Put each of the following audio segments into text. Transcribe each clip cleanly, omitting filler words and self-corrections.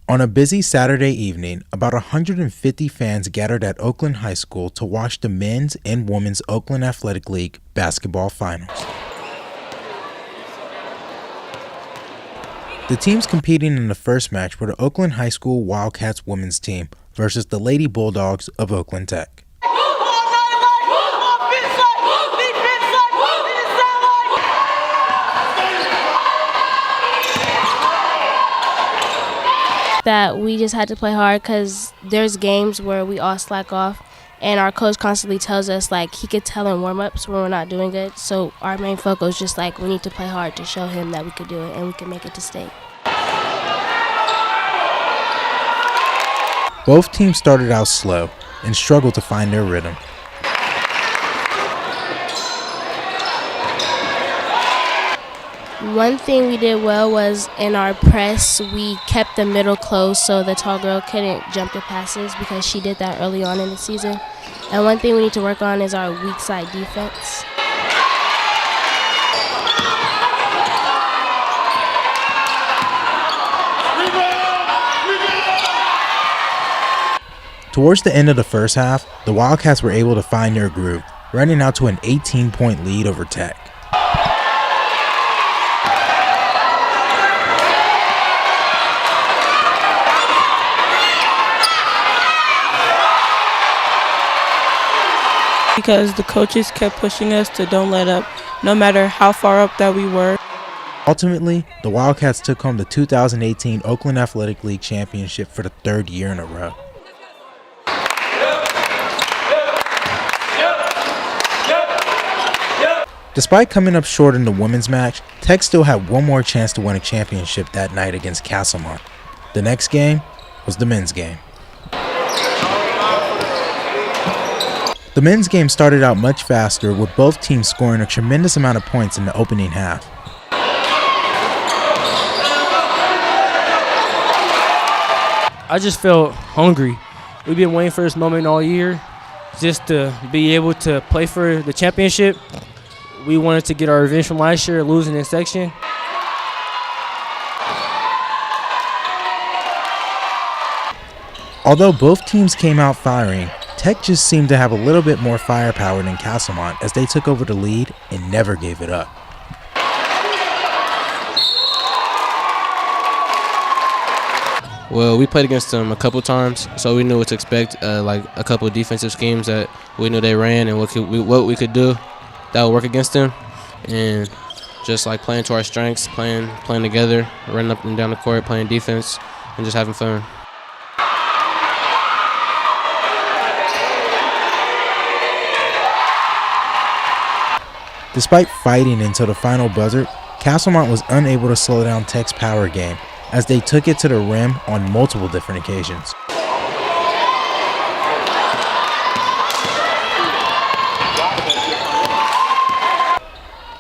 On a busy Saturday evening, about 150 fans gathered at Oakland High School to watch the men's and women's Oakland Athletic League basketball finals. The teams competing in the first match were the Oakland High School Wildcats women's team versus the Lady Bulldogs of Oakland Tech. That we just had to play hard because there's games where we all slack off and our coach constantly tells us, like, he could tell in warm-ups when we're not doing good. So our main focus is just like we need to play hard to show him that we could do it and we can make it to state. Both teams started out slow and struggled to find their rhythm. One thing we did well was in our press, we kept the middle closed so the tall girl couldn't jump the passes because she did that early on in the season. And one thing we need to work on is our weak side defense. Towards the end of the first half, the Wildcats were able to find their groove, running out to an 18-point lead over Tech. Because the coaches kept pushing us to don't let up, no matter how far up that we were. Ultimately, the Wildcats took home the 2018 Oakland Athletic League Championship for the third year in a row. Despite coming up short in the women's match, Tech still had one more chance to win a championship that night against Castlemont. The next game was the men's game. The men's game started out much faster, with both teams scoring a tremendous amount of points in the opening half. I just felt hungry. We've been waiting for this moment all year, just to be able to play for the championship. We wanted to get our revenge from last year, losing in section. Although both teams came out firing, Tech just seemed to have a little bit more firepower than Castlemont as they took over the lead and never gave it up. Well, we played against them a couple times, so we knew what to expect, like a couple of defensive schemes that we knew they ran and what we could do that would work against them. And just like playing to our strengths, playing together, running up and down the court, playing defense, and just having fun. Despite fighting until the final buzzer, Castlemont was unable to slow down Tech's power game as they took it to the rim on multiple different occasions.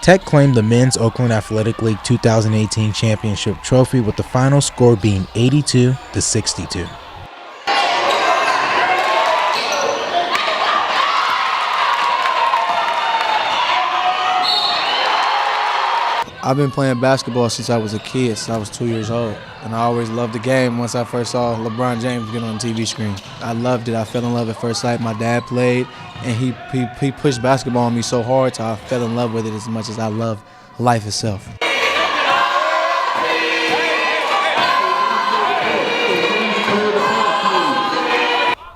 Tech claimed the men's Oakland Athletic League 2018 championship trophy with the final score being 82-62. I've been playing basketball since I was a kid, since I was 2 years old. And I always loved the game once I first saw LeBron James get on the TV screen. I loved it. I fell in love at first sight. My dad played, and he pushed basketball on me so hard, so I fell in love with it as much as I love life itself.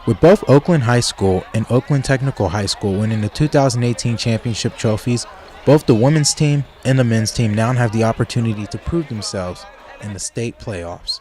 With both Oakland High School and Oakland Technical High School winning the 2018 championship trophies, both the women's team and the men's team now have the opportunity to prove themselves in the state playoffs.